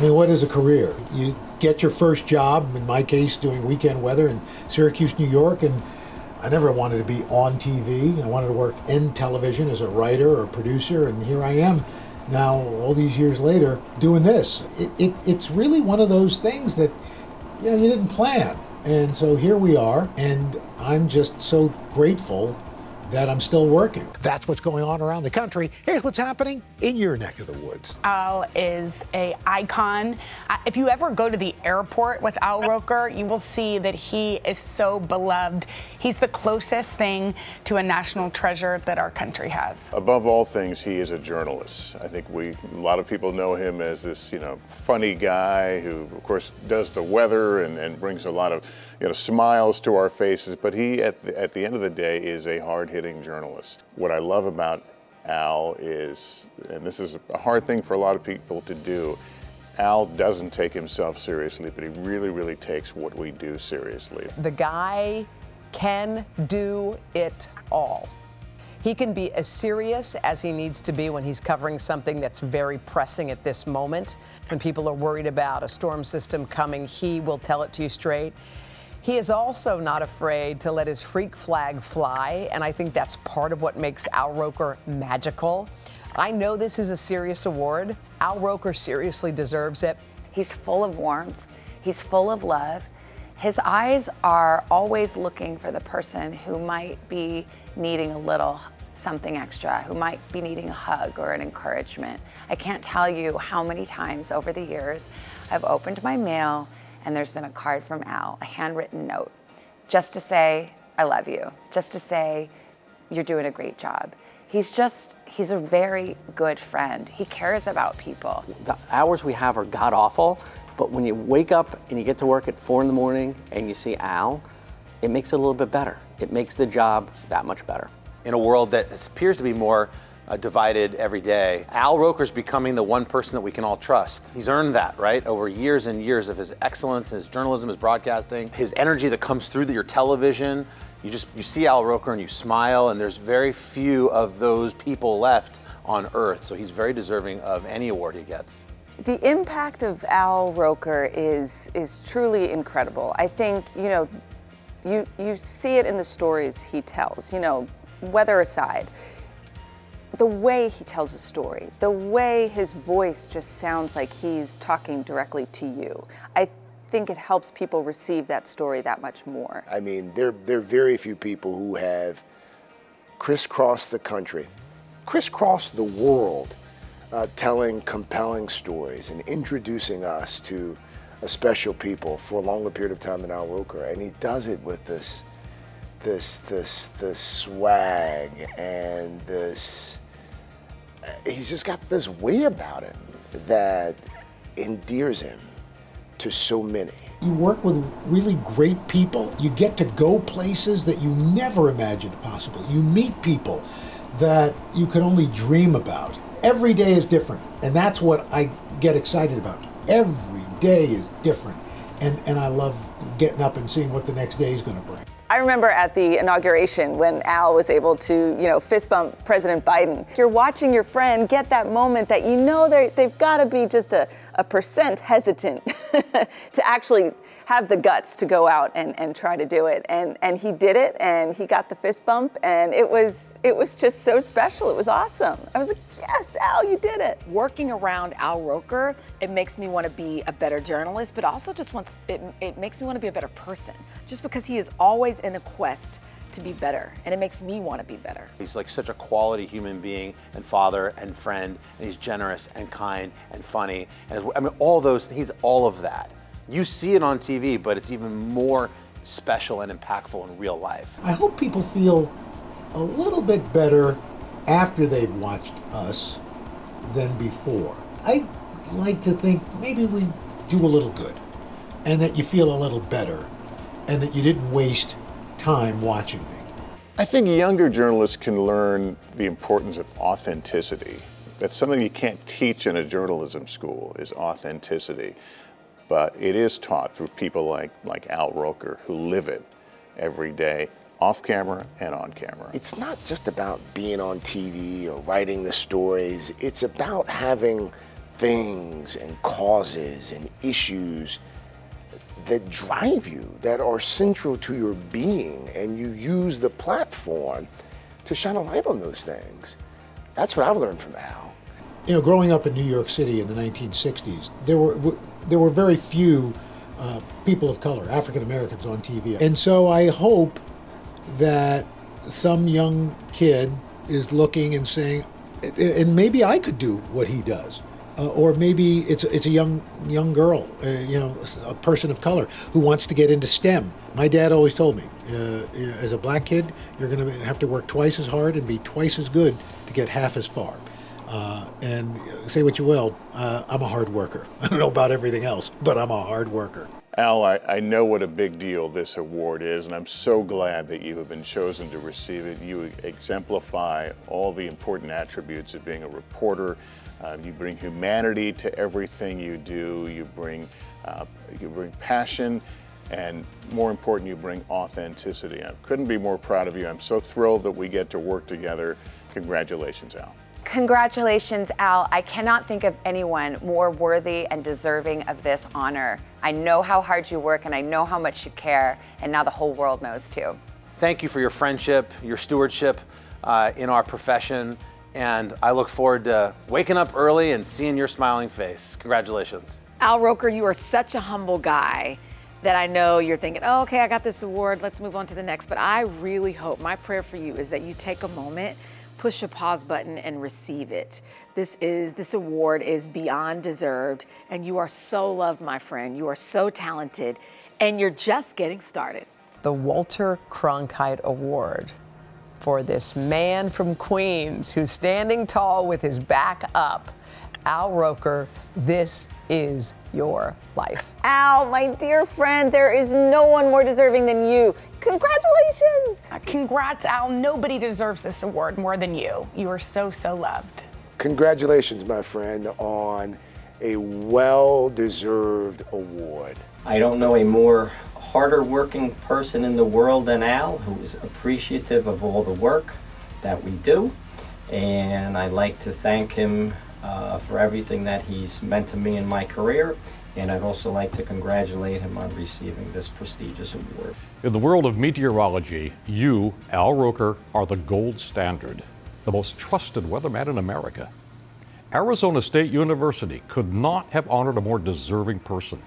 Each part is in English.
mean, what is a career? You get your first job, in my case, doing weekend weather in Syracuse, New York, and I never wanted to be on TV. I wanted to work in television as a writer or producer, and here I am now, all these years later, doing this. It's really one of those things that, you know, you didn't plan. And so here we are, and I'm just so grateful that I'm still working. That's what's going on around the country. Here's what's happening in your neck of the woods. Al is an icon. If you ever go to the airport with Al Roker, you will see that he is so beloved. He's the closest thing to a national treasure that our country has. Above all things, he is a journalist. I think a lot of people know him as this, funny guy who, of course, does the weather and brings a lot of, smiles to our faces. But he, at the end of the day, is a hard-hitting journalist. What I love about Al is, and this is a hard thing for a lot of people to do, Al doesn't take himself seriously, but he really, really takes what we do seriously. The guy can do it all. He can be as serious as he needs to be when he's covering something that's very pressing at this moment. When people are worried about a storm system coming, he will tell it to you straight. He is also not afraid to let his freak flag fly, and I think that's part of what makes Al Roker magical. I know this is a serious award. Al Roker seriously deserves it. He's full of warmth. He's full of love. His eyes are always looking for the person who might be needing a little something extra, who might be needing a hug or an encouragement. I can't tell you how many times over the years I've opened my mail and there's been a card from Al, a handwritten note, just to say, I love you, just to say, you're doing a great job. He's a very good friend. He cares about people. The hours we have are god-awful, but when you wake up and you get to work at 4 in the morning and you see Al, it makes it a little bit better. It makes the job that much better. In a world that appears to be more divided every day, Al Roker's becoming the one person that we can all trust. He's earned that, right? Over years and years of his excellence, his journalism, his broadcasting, his energy that comes through your television. You see Al Roker and you smile, and there's very few of those people left on Earth. So he's very deserving of any award he gets. The impact of Al Roker is truly incredible. I think, you see it in the stories he tells, weather aside. The way he tells a story, the way his voice just sounds like he's talking directly to you. I think it helps people receive that story that much more. I mean, there are very few people who have crisscrossed the country, crisscrossed the world, telling compelling stories and introducing us to a special people for a longer period of time than Al Roker. And he does it with this swag and he's just got this way about him that endears him to so many. You work with really great people. You get to go places that you never imagined possible. You meet people that you could only dream about. Every day is different, and that's what I get excited about. Every day is different, and I love getting up and seeing what the next day is going to bring. I remember at the inauguration when Al was able to, fist bump President Biden. You're watching your friend get that moment that they've got to be just a percent hesitant to actually have the guts to go out and try to do it. And he did it, and he got the fist bump, and it was just so special. It was awesome. I was like, yes, Al, you did it. Working around Al Roker, it makes me want to be a better journalist, but also it makes me want to be a better person, just because he is always in a quest to be better, and it makes me want to be better. He's like such a quality human being and father and friend, and he's generous and kind and funny. And he's all of that. You see it on TV, but it's even more special and impactful in real life. I hope people feel a little bit better after they've watched us than before. I like to think maybe we do a little good, and that you feel a little better, and that you didn't waste time watching me. I think younger journalists can learn the importance of authenticity. That's something you can't teach in a journalism school, is authenticity. But it is taught through people like Al Roker, who live it every day, off camera and on camera. It's not just about being on TV or writing the stories. It's about having things and causes and issues that drive you, that are central to your being, and you use the platform to shine a light on those things. That's what I've learned from Al. You know, growing up in New York City in the 1960s, there were very few people of color, African Americans, on TV. And so I hope that some young kid is looking and saying, and maybe I could do what he does. Or maybe it's a young girl, a person of color who wants to get into STEM. My dad always told me, as a black kid, you're going to have to work twice as hard and be twice as good to get half as far. And say what you will, I'm a hard worker. I don't know about everything else, but I'm a hard worker. Al, I know what a big deal this award is, and I'm so glad that you have been chosen to receive it. You exemplify all the important attributes of being a reporter. You bring humanity to everything you do. You bring passion, and more important, you bring authenticity. I couldn't be more proud of you. I'm so thrilled that we get to work together. Congratulations, Al. Congratulations, Al. I cannot think of anyone more worthy and deserving of this honor. I know how hard you work, and I know how much you care, and now the whole world knows too. Thank you for your friendship, your stewardship in our profession, and I look forward to waking up early and seeing your smiling face. Congratulations. Al Roker, you are such a humble guy that I know you're thinking, oh, okay, I got this award, let's move on to the next. But I really hope, my prayer for you is that you take a moment, push the pause button, and receive it. This award is beyond deserved, and you are so loved, my friend. You are so talented, and you're just getting started. The Walter Cronkite Award for this man from Queens who's standing tall with his back up. Al Roker, this is your life. Al, my dear friend, there is no one more deserving than you. Congratulations. Congrats, Al. Nobody deserves this award more than you. You are so, so loved. Congratulations, my friend, on a well-deserved award. I don't know a more harder working person in the world than Al, who is appreciative of all the work that we do. And I'd like to thank him for everything that he's meant to me in my career. And I'd also like to congratulate him on receiving this prestigious award. In the world of meteorology, you, Al Roker, are the gold standard, the most trusted weatherman in America. Arizona State University could not have honored a more deserving person.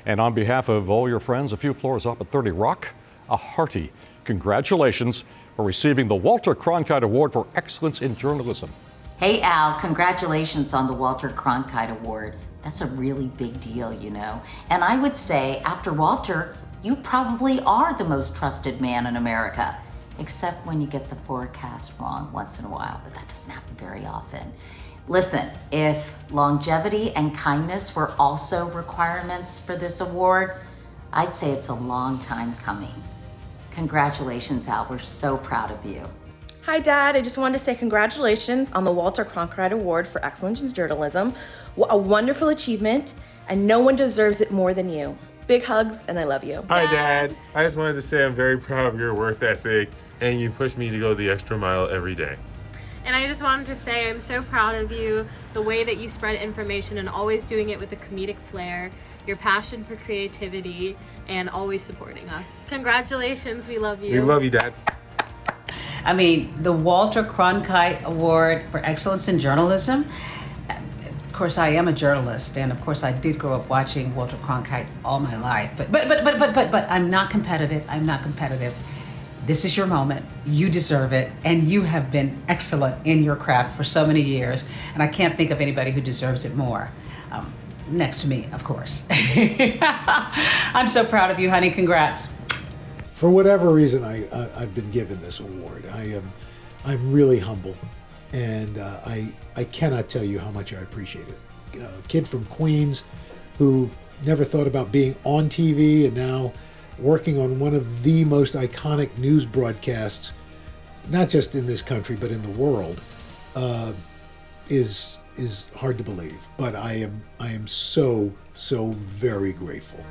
And on behalf of all your friends a few floors up at 30 Rock, a hearty congratulations for receiving the Walter Cronkite Award for Excellence in Journalism. Hey Al, congratulations on the Walter Cronkite Award. That's a really big deal, you know. And I would say, after Walter, you probably are the most trusted man in America, except when you get the forecast wrong once in a while, but that doesn't happen very often. Listen, if longevity and kindness were also requirements for this award, I'd say it's a long time coming. Congratulations, Al. We're so proud of you. Hi, Dad. I just wanted to say congratulations on the Walter Cronkite Award for Excellence in Journalism. What a wonderful achievement, and no one deserves it more than you. Big hugs, and I love you. Hi, Dad. I just wanted to say I'm very proud of your work ethic, and you push me to go the extra mile every day. And I just wanted to say I'm so proud of you, the way that you spread information and always doing it with a comedic flair, your passion for creativity, and always supporting us. Congratulations, we love you. We love you, Dad. I mean, the Walter Cronkite Award for Excellence in Journalism. Of course, I am a journalist, and of course, I did grow up watching Walter Cronkite all my life. But I'm not competitive. I'm not competitive. This is your moment. You deserve it, and you have been excellent in your craft for so many years, and I can't think of anybody who deserves it more. Next to me, of course. I'm so proud of you, honey. Congrats. For whatever reason, I've been given this award. I'm really humble, and I cannot tell you how much I appreciate it. A kid from Queens who never thought about being on TV and now working on one of the most iconic news broadcasts, not just in this country but in the world, is hard to believe. But I am so very grateful.